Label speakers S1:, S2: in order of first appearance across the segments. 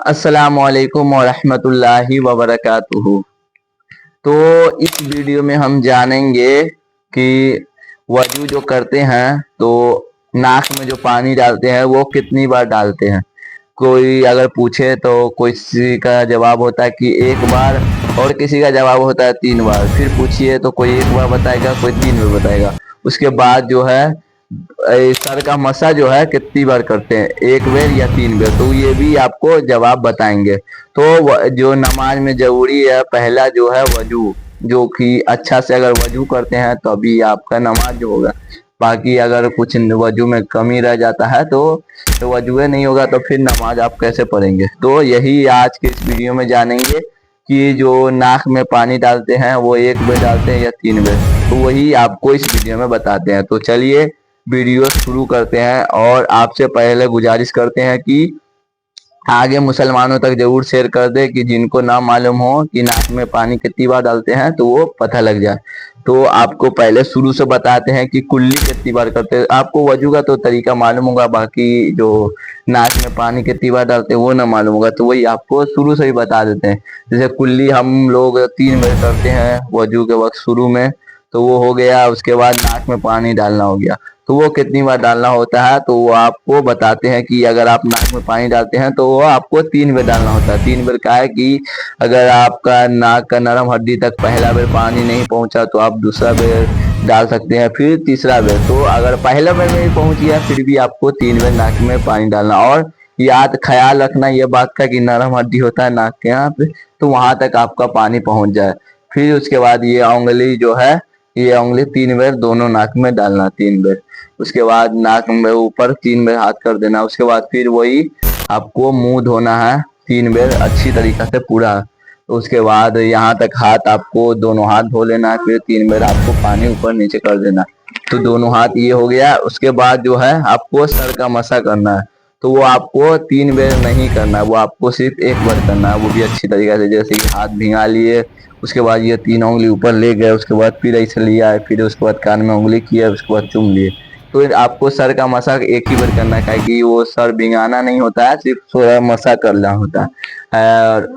S1: अस्सलामुअलैकुम वरहमतुल्लाहि वबरकातुहू। तो इस वीडियो में हम जानेंगे कि वजू जो करते हैं तो नाक में जो पानी डालते हैं वो कितनी बार डालते हैं। कोई अगर पूछे तो किसी का जवाब होता है कि एक बार, और किसी का जवाब होता है 3 बार। फिर पूछिए तो कोई 1 बार बताएगा, कोई 3 बार बताएगा। उसके बाद जो है सर का मसा जो है कितनी बार करते हैं, 1 बार या 3 बार, तो ये भी आपको जवाब बताएंगे। तो जो नमाज में जरूरी है, पहला जो है वजू, जो कि अच्छा से अगर वजू करते हैं तो अभी आपका नमाज जो होगा। बाकी अगर कुछ वजू में कमी रह जाता है तो वजू नहीं होगा तो फिर नमाज आप कैसे पढ़ेंगे। तो यही आज के इस वीडियो में जानेंगे कि जो नाक में पानी डालते हैं वो 1 बार डालते हैं या 3 बार, तो वही आपको इस वीडियो में बताते हैं। तो चलिए वीडियो शुरू करते हैं, और आपसे पहले गुजारिश करते हैं कि आगे मुसलमानों तक जरूर शेयर कर दे कि जिनको ना मालूम हो कि नाक में पानी कितनी बार डालते हैं तो वो पता लग जाए। तो आपको पहले शुरू से बताते हैं कि कुल्ली कितनी बार करते हैं। आपको वजू का तो तरीका मालूम होगा, बाकी जो नाक में पानी कितनी बार डालते हैं वो ना मालूम होगा, तो वही आपको शुरू से ही बता देते हैं। जैसे कुल्ली हम लोग 3 बार करते हैं वजू के वक्त शुरू में, तो वो हो गया। उसके बाद नाक में पानी डालना हो गया, तो वो कितनी बार डालना होता है तो वो आपको बताते हैं कि अगर आप नाक में पानी डालते हैं तो वो आपको 3 बार डालना होता है। 3 बार का है कि अगर आपका नाक का नरम हड्डी तक पहला बार पानी नहीं पहुंचा तो आप दूसरा बार डाल सकते हैं, फिर तीसरा बार। तो अगर पहला बार में पहुंच गया फिर भी आपको 3 बार नाक में पानी डालना। और याद ख्याल रखना ये बात का कि नरम हड्डी होता है नाक के यहाँ पे, तो वहां तक आपका पानी पहुंच जाए। फिर उसके बाद ये उंगली जो है, ये उंगली 3 बार दोनों नाक में डालना, 3 बार। उसके बाद नाक में ऊपर 3 बार हाथ कर देना। उसके बाद फिर वही आपको मुंह धोना है 3 बार अच्छी तरीका से पूरा। उसके बाद यहाँ तक हाथ आपको दोनों हाथ धो लेना है, फिर 3 बार आपको पानी ऊपर नीचे कर देना। तो दोनों हाथ ये हो गया। उसके बाद जो है आपको सर का मसा करना है, तो वो आपको 3 बार नहीं करना है, वो आपको सिर्फ 1 बार करना है, वो भी अच्छी तरीके से। जैसे कि हाथ भिंगा लिए, उसके बाद ये 3 उंगली ऊपर ले गए, उसके बाद फिर ऐसे लिया, फिर उसके बाद कान में उंगली किया, उसके बाद चूम लिए। तो आपको सर का मसाज एक ही बार करना है, कि वो सर भिंगाना नहीं होता है, सिर्फ थोड़ा मसाज करना होता है। और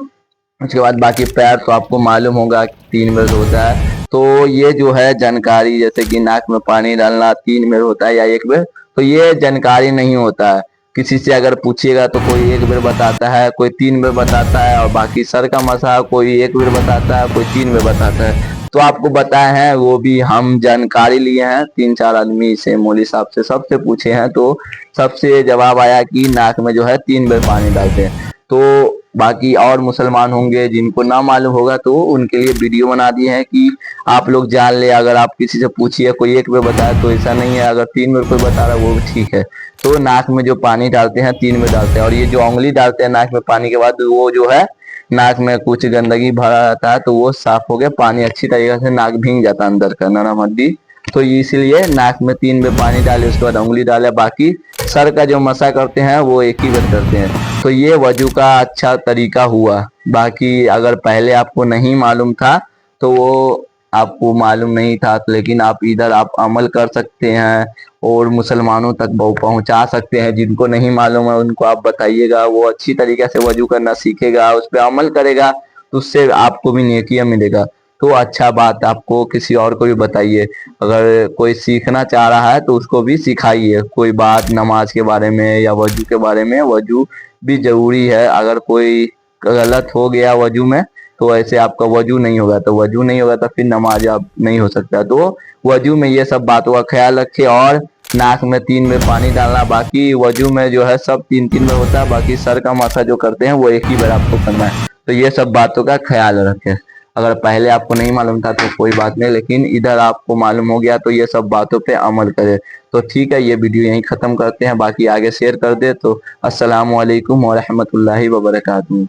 S1: उसके बाद बाकी पैर तो आपको मालूम होगा कि 3 बार होता है। तो ये जो है जानकारी, जैसे कि नाक में पानी डालना 3 बार होता है या 1 बार, तो ये जानकारी नहीं होता है। किसी से अगर पूछिएगा तो कोई 1 बार बताता है, कोई 3 बार बताता है, और बाकी सर का मसा कोई 1 बार बताता है, कोई 3 बार बताता है। तो आपको बताए हैं, वो भी हम जानकारी लिए हैं 3-4 आदमी से, मौली साहब से, सबसे पूछे हैं, तो सबसे जवाब आया कि नाक में जो है 3 बार पानी डालते हैं। तो बाकी और मुसलमान होंगे जिनको ना मालूम होगा तो उनके लिए वीडियो बना दिए हैं कि आप लोग जान ले। अगर आप किसी से पूछिए कोई 1 बार बताया तो ऐसा नहीं है, अगर 3 बार कोई बता रहा है वो भी ठीक है। तो नाक में जो पानी डालते हैं 3 बार डालते हैं, और ये जो उंगली डालते हैं नाक में पानी के बाद, वो जो है नाक में कुछ गंदगी भरा रहता है तो वो साफ हो गया, पानी अच्छी तरीके से नाक भींग जाता है अंदर का नरम हड्डी। तो इसीलिए नाक में 3 बार पानी डाले, उसके बाद उंगली डाले। बाकी सर का जो मसा करते हैं वो 1 ही बार करते हैं। तो ये वजू का अच्छा तरीका हुआ। बाकी अगर पहले आपको नहीं मालूम था तो वो आपको मालूम नहीं था, लेकिन आप इधर आप अमल कर सकते हैं और मुसलमानों तक पहुंचा सकते हैं। जिनको नहीं मालूम है उनको आप बताइएगा, वो अच्छी तरीके से वजू करना सीखेगा, उस पर अमल करेगा, तो उससे आपको भी नेकिया मिलेगा। तो अच्छा बात, आपको किसी और को भी बताइए। अगर कोई सीखना चाह रहा है तो उसको भी सिखाइए कोई बात नमाज के बारे में या वजू के बारे में। वजू भी जरूरी है, अगर कोई गलत हो गया वजू में तो ऐसे आपका वजू नहीं होगा, तो वजू नहीं होगा तो फिर नमाज आप नहीं हो सकता। तो वजू में ये सब बातों का ख्याल रखे, और नाक में 3 बार पानी डालना। बाकी वजू में जो है सब 3-3 बार होता है, बाकी सर का मसा जो करते हैं वो 1 ही बार आपको करना है। तो ये सब बातों का ख्याल रखें। अगर पहले आपको नहीं मालूम था तो कोई बात नहीं, लेकिन इधर आपको मालूम हो गया तो ये सब बातों पे अमल करें। तो ठीक है, ये वीडियो यहीं ख़त्म करते हैं, बाकी आगे शेयर कर दे। तो अस्सलामु अलैकुम वरहमतुल्लाहि वबरकातुहू।